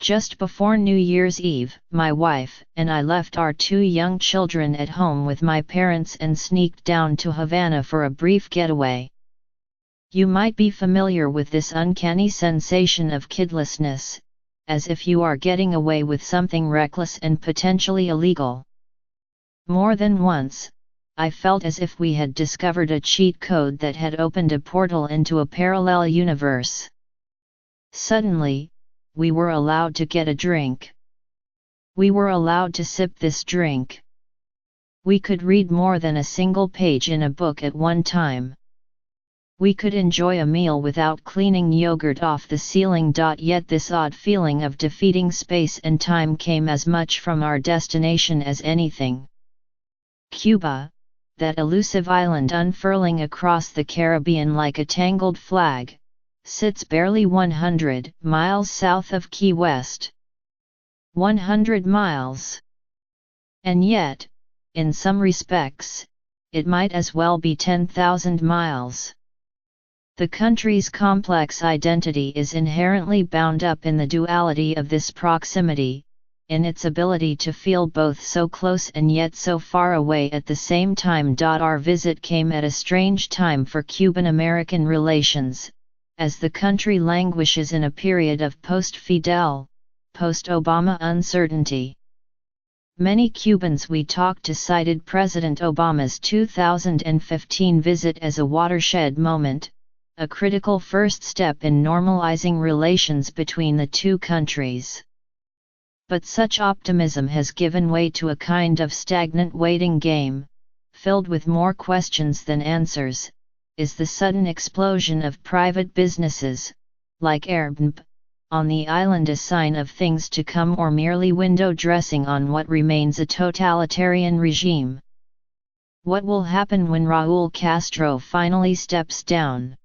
Just before New Year's Eve, my wife and I left our 2 young children at home with my parents and sneaked down to Havana for a brief getaway. You might be familiar with this uncanny sensation of kidlessness, as if you are getting away with something reckless and potentially illegal. More than once, I felt as if we had discovered a cheat code that had opened a portal into a parallel universe. Suddenly, we were allowed to get a drink. We were allowed to sip this drink. We could read more than a single page in a book at one time. We could enjoy a meal without cleaning yogurt off the ceiling. Yet this odd feeling of defeating space and time came as much from our destination as anything. Cuba, that elusive island unfurling across the Caribbean like a tangled flag, sits barely 100 miles south of Key West. 100 miles. And yet, in some respects, it might as well be 10,000 miles. The country's complex identity is inherently bound up in the duality of this proximity, in its ability to feel both so close and yet so far away at the same time. Our visit came at a strange time for Cuban-American relations, as the country languishes in a period of post-Fidel, post-Obama uncertainty. Many Cubans we talked to cited President Obama's 2015 visit as a watershed moment, a critical first step in normalizing relations between the two countries. But such optimism has given way to a kind of stagnant waiting game, filled with more questions than answers. Is the sudden explosion of private businesses, like Airbnb, on the island a sign of things to come, or merely window dressing on what remains a totalitarian regime? What will happen when Raúl Castro finally steps down?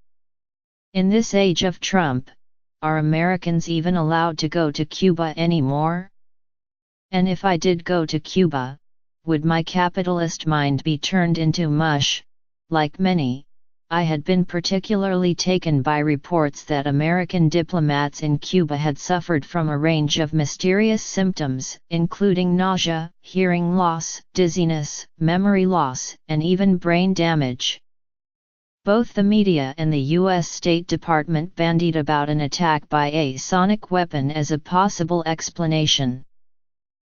In this age of Trump, are Americans even allowed to go to Cuba anymore? And if I did go to Cuba, would my capitalist mind be turned into mush? Like many, I had been particularly taken by reports that American diplomats in Cuba had suffered from a range of mysterious symptoms, including nausea, hearing loss, dizziness, memory loss, and even brain damage. Both the media and the U.S. State Department bandied about an attack by a sonic weapon as a possible explanation.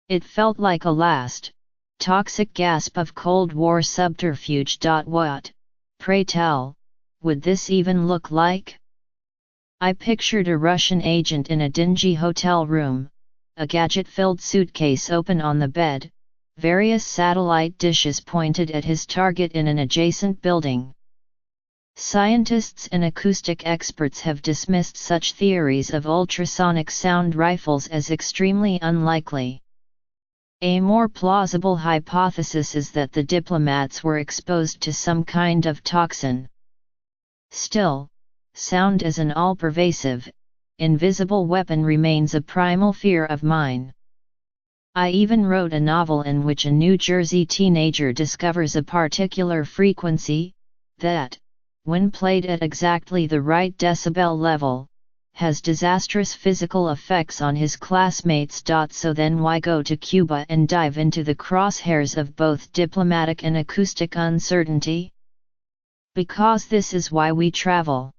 It felt like a last, toxic gasp of Cold War subterfuge. What, pray tell, would this even look like? I pictured a Russian agent in a dingy hotel room, a gadget-filled suitcase open on the bed, various satellite dishes pointed at his target in an adjacent building. Scientists and acoustic experts have dismissed such theories of ultrasonic sound rifles as extremely unlikely. A more plausible hypothesis is that the diplomats were exposed to some kind of toxin. Still, sound as an all-pervasive, invisible weapon remains a primal fear of mine. I even wrote a novel in which a New Jersey teenager discovers a particular frequency, that, when played at exactly the right decibel level, has disastrous physical effects on his classmates. So then why go to Cuba and dive into the crosshairs of both diplomatic and acoustic uncertainty? Because this is why we travel.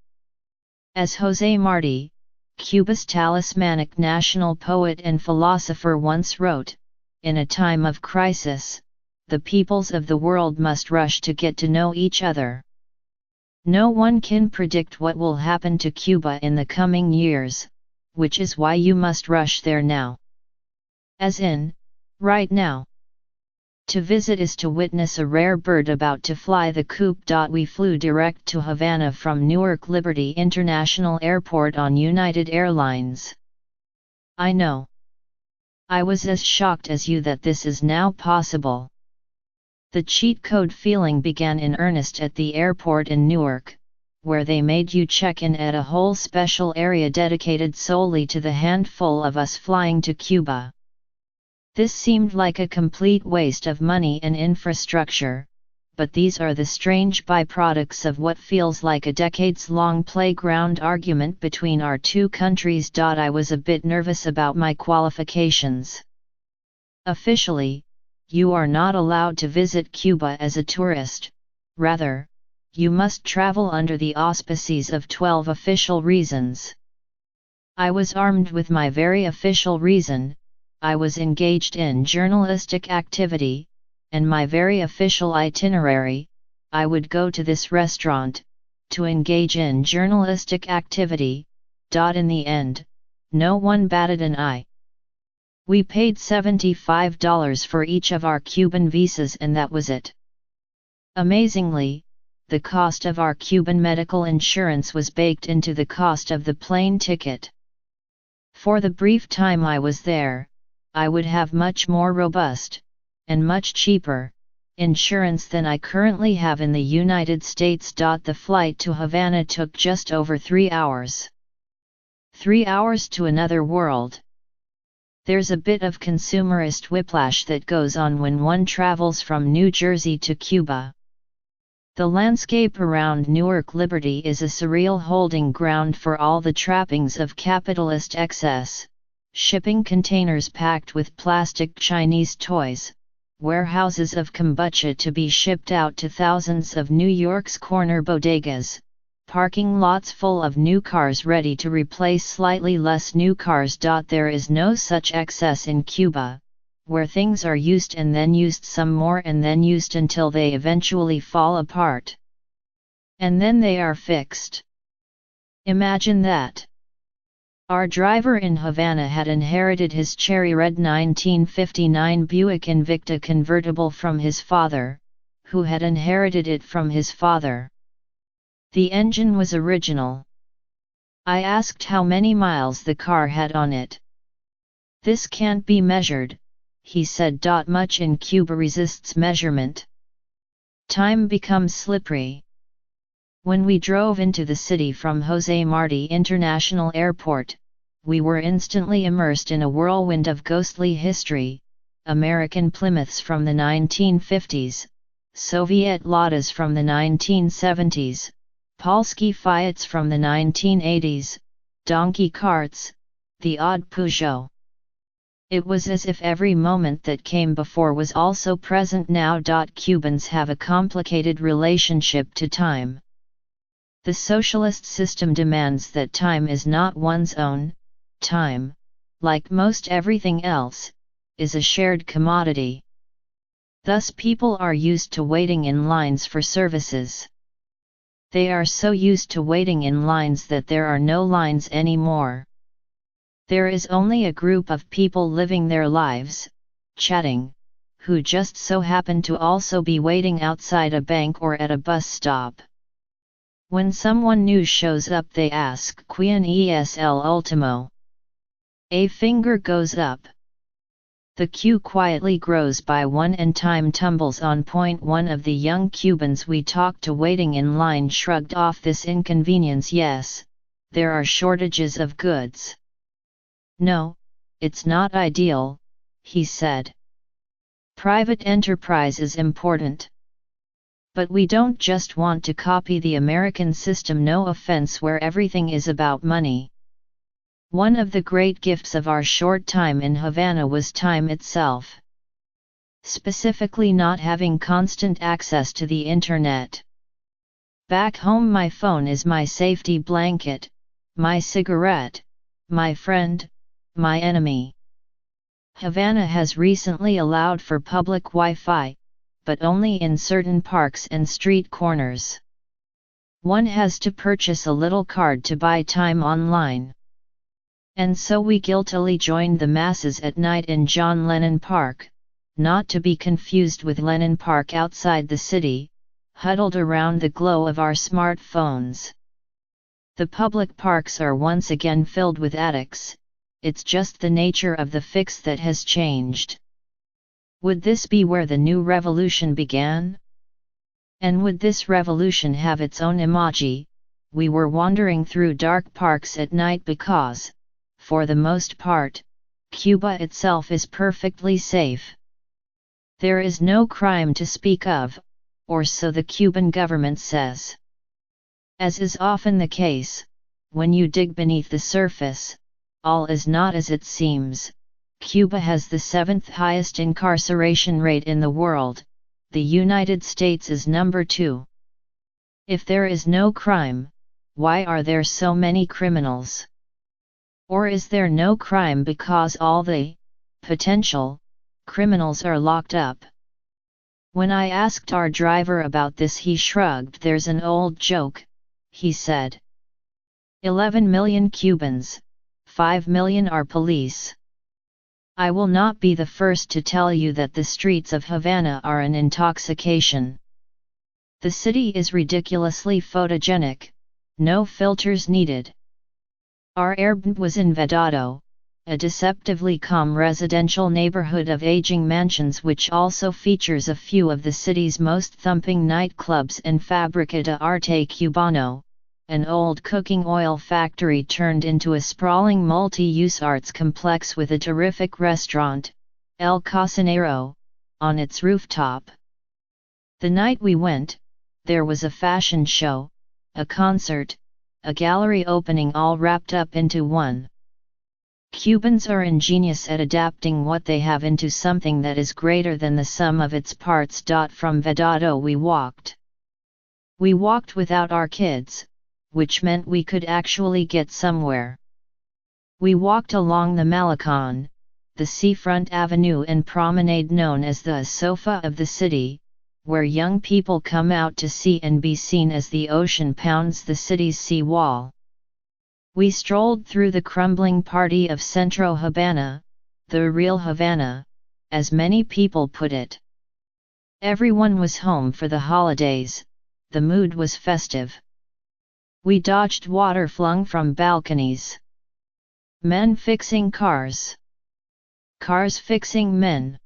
As José Martí, Cuba's talismanic national poet and philosopher once wrote, in a time of crisis, the peoples of the world must rush to get to know each other. No one can predict what will happen to Cuba in the coming years, which is why you must rush there now. As in, right now. To visit is to witness a rare bird about to fly the coop. We flew direct to Havana from Newark Liberty International Airport on United Airlines. I know. I was as shocked as you that this is now possible. The cheat code feeling began in earnest at the airport in Newark, where they made you check in at a whole special area dedicated solely to the handful of us flying to Cuba. This seemed like a complete waste of money and infrastructure, but these are the strange byproducts of what feels like a decades-long playground argument between our two countries. I was a bit nervous about my qualifications. Officially, you are not allowed to visit Cuba as a tourist, rather, you must travel under the auspices of 12 official reasons. I was armed with my very official reason, I was engaged in journalistic activity, and my very official itinerary, I would go to this restaurant, to engage in journalistic activity. In the end, no one batted an eye. We paid $75 for each of our Cuban visas and that was it. Amazingly, the cost of our Cuban medical insurance was baked into the cost of the plane ticket. For the brief time I was there, I would have much more robust, and much cheaper, insurance than I currently have in the United States. The flight to Havana took just over 3 hours. 3 hours to another world. There's a bit of consumerist whiplash that goes on when one travels from New Jersey to Cuba. The landscape around Newark Liberty is a surreal holding ground for all the trappings of capitalist excess: shipping containers packed with plastic Chinese toys, warehouses of kombucha to be shipped out to thousands of New York's corner bodegas, parking lots full of new cars ready to replace slightly less new cars. There is no such excess in Cuba, where things are used and then used some more and then used until they eventually fall apart. And then they are fixed. Imagine that. Our driver in Havana had inherited his cherry red 1959 Buick Invicta convertible from his father, who had inherited it from his father. The engine was original. I asked how many miles the car had on it. "This can't be measured," he said. "Much in Cuba resists measurement. Time becomes slippery." When we drove into the city from José Martí International Airport, we were instantly immersed in a whirlwind of ghostly history: American Plymouths from the 1950s, Soviet Ladas from the 1970s, Polski Fiats from the 1980s, donkey carts, the odd Peugeot. It was as if every moment that came before was also present now. Cubans have a complicated relationship to time. The socialist system demands that time is not one's own. Time, like most everything else, is a shared commodity. Thus people are used to waiting in lines for services. They are so used to waiting in lines that there are no lines anymore. There is only a group of people living their lives, chatting, who just so happen to also be waiting outside a bank or at a bus stop. When someone new shows up they ask "Quién es el último?" A finger goes up. The queue quietly grows by one and time tumbles on. One of the young Cubans we talked to waiting in line shrugged off this inconvenience. "Yes, there are shortages of goods. No, it's not ideal," he said. "Private enterprise is important. But we don't just want to copy the American system, no offense, where everything is about money." One of the great gifts of our short time in Havana was time itself. Specifically not having constant access to the internet. Back home my phone is my safety blanket, my cigarette, my friend, my enemy. Havana has recently allowed for public Wi-Fi, but only in certain parks and street corners. One has to purchase a little card to buy time online. And so we guiltily joined the masses at night in John Lennon Park, not to be confused with Lennon Park outside the city, huddled around the glow of our smartphones. The public parks are once again filled with addicts. It's just the nature of the fix that has changed. Would this be where the new revolution began? And would this revolution have its own emoji? We were wandering through dark parks at night because, for the most part, Cuba itself is perfectly safe. There is no crime to speak of, or so the Cuban government says. As is often the case, when you dig beneath the surface, all is not as it seems. Cuba has the 7th highest incarceration rate in the world, the United States is number 2. If there is no crime, why are there so many criminals? Or is there no crime because all the potential criminals are locked up? When I asked our driver about this, he shrugged. There's an old joke, he said. 11 million Cubans, 5 million are police. I will not be the first to tell you that the streets of Havana are an intoxication. The city is ridiculously photogenic, no filters needed. Our Airbnb was in Vedado, a deceptively calm residential neighborhood of aging mansions which also features a few of the city's most thumping nightclubs and Fábrica de Arte Cubano, an old cooking oil factory turned into a sprawling multi-use arts complex with a terrific restaurant, El Cocinero, on its rooftop. The night we went, there was a fashion show, a concert, a gallery opening, all wrapped up into one. Cubans are ingenious at adapting what they have into something that is greater than the sum of its parts. From Vedado we walked. We walked without our kids, which meant we could actually get somewhere. We walked along the Malecon, the seafront avenue and promenade known as the sofa of the city, where young people come out to see and be seen as the ocean pounds the city's sea wall. We strolled through the crumbling party of Centro Habana, the real Havana, as many people put it. Everyone was home for the holidays, the mood was festive. We dodged water flung from balconies. Men fixing cars. Cars fixing men.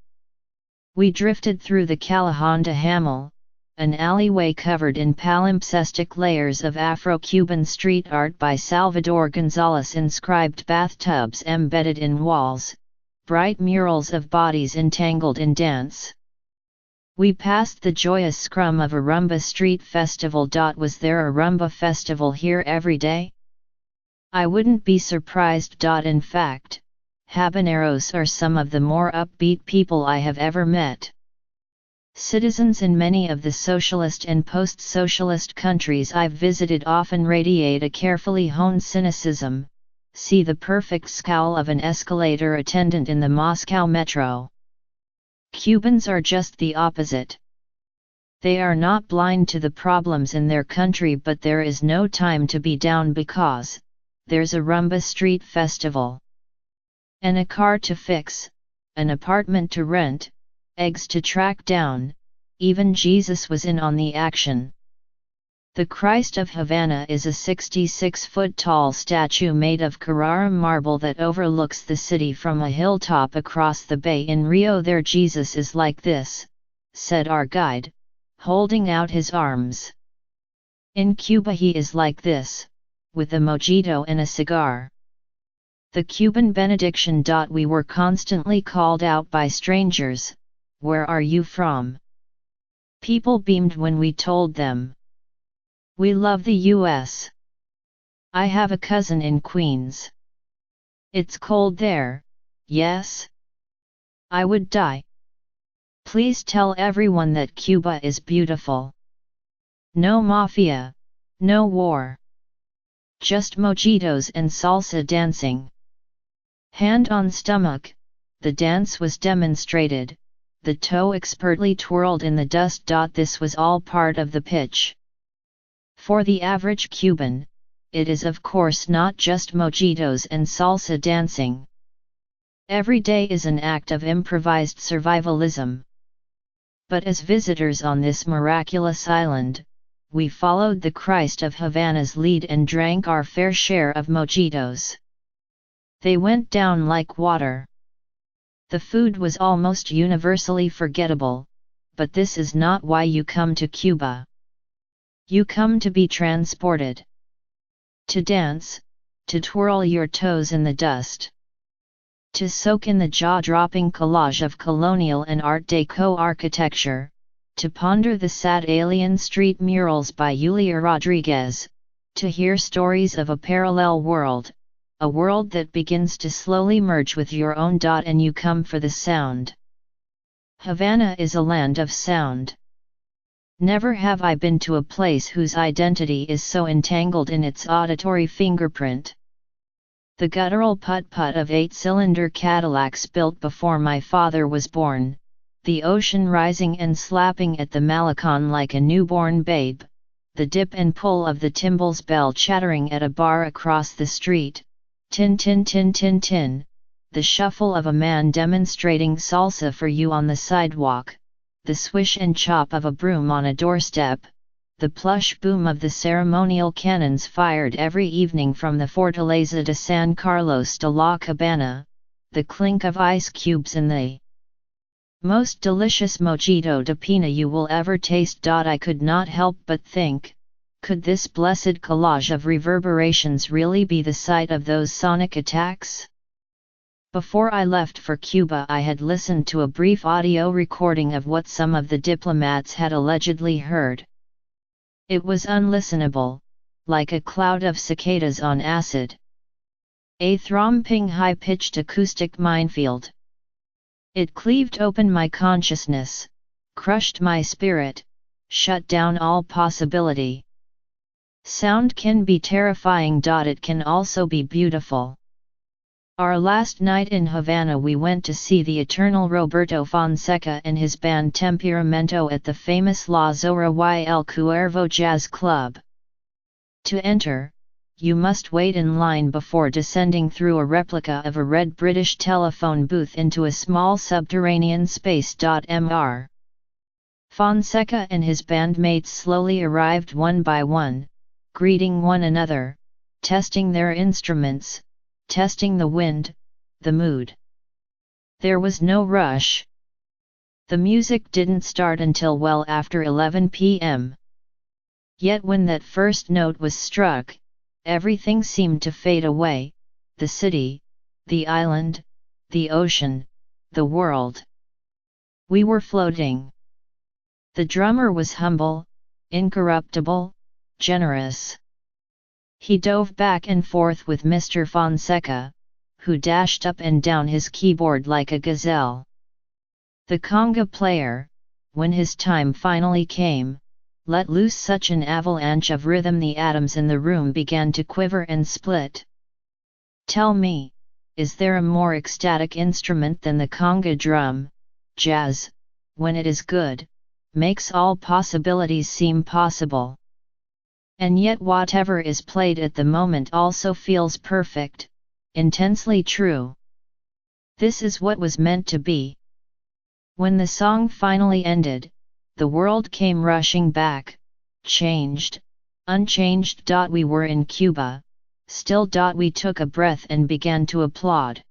We drifted through the Callejón de Hamel, an alleyway covered in palimpsestic layers of Afro-Cuban street art by Salvador González, inscribed bathtubs embedded in walls, bright murals of bodies entangled in dance. We passed the joyous scrum of a rumba street festival. Was there a rumba festival here every day? I wouldn't be surprised. In fact, habaneros are some of the more upbeat people I have ever met. Citizens in many of the socialist and post-socialist countries I've visited often radiate a carefully honed cynicism. See the perfect scowl of an escalator attendant in the Moscow metro. Cubans are just the opposite. They are not blind to the problems in their country, but there is no time to be down because there's a rumba street festival. And a car to fix, an apartment to rent, eggs to track down, even Jesus was in on the action. The Christ of Havana is a 66-foot-tall statue made of Carrara marble that overlooks the city from a hilltop across the bay in Rio. There Jesus is like this, said our guide, holding out his arms. In Cuba he is like this, with a mojito and a cigar. The Cuban benediction. We were constantly called out by strangers, "Where are you from?" People beamed when we told them. We love the U.S. I have a cousin in Queens. It's cold there, yes? I would die. Please tell everyone that Cuba is beautiful. No mafia, no war. Just mojitos and salsa dancing. Hand on stomach, the dance was demonstrated, the toe expertly twirled in the dust. This was all part of the pitch. For the average Cuban, it is of course not just mojitos and salsa dancing. Every day is an act of improvised survivalism. But as visitors on this miraculous island, we followed the Christ of Havana's lead and drank our fair share of mojitos. They went down like water. The food was almost universally forgettable, but this is not why you come to Cuba. You come to be transported. To dance, to twirl your toes in the dust. To soak in the jaw-dropping collage of colonial and Art Deco architecture, to ponder the sad alien street murals by Julia Rodriguez, to hear stories of a parallel world, a world that begins to slowly merge with your own. And you come for the sound. Havana is a land of sound. Never have I been to a place whose identity is so entangled in its auditory fingerprint. The guttural putt-putt of 8-cylinder Cadillacs built before my father was born, the ocean rising and slapping at the Malecon like a newborn babe, the dip and pull of the Timbals bell chattering at a bar across the street, tin tin tin tin tin, the shuffle of a man demonstrating salsa for you on the sidewalk, the swish and chop of a broom on a doorstep, the plush boom of the ceremonial cannons fired every evening from the Fortaleza de San Carlos de la Cabana, the clink of ice cubes in the most delicious mojito de pina you will ever taste. I could not help but think, could this blessed collage of reverberations really be the site of those sonic attacks? Before I left for Cuba, I had listened to a brief audio recording of what some of the diplomats had allegedly heard. It was unlistenable, like a cloud of cicadas on acid. A throbbing high-pitched acoustic minefield. It cleaved open my consciousness, crushed my spirit, shut down all possibility. Sound can be terrifying. It can also be beautiful. Our last night in Havana we went to see the eternal Roberto Fonseca and his band Temperamento at the famous La Zorra y el Cuervo Jazz Club. To enter, you must wait in line before descending through a replica of a red British telephone booth into a small subterranean space. Mr. Fonseca and his bandmates slowly arrived one by one, greeting one another, testing their instruments, testing the wind, the mood. There was no rush. The music didn't start until well after 11 p.m. Yet when that first note was struck, everything seemed to fade away, the city, the island, the ocean, the world. We were floating. The drummer was humble, incorruptible, generous. He dove back and forth with Mr. Fonseca, who dashed up and down his keyboard like a gazelle. The conga player, when his time finally came, let loose such an avalanche of rhythm the atoms in the room began to quiver and split. Tell me, is there a more ecstatic instrument than the conga drum? Jazz, when it is good, makes all possibilities seem possible. And yet whatever is played at the moment also feels perfect, intensely true. This is what was meant to be. When the song finally ended, the world came rushing back, changed, unchanged. We were in Cuba, still. We took a breath and began to applaud.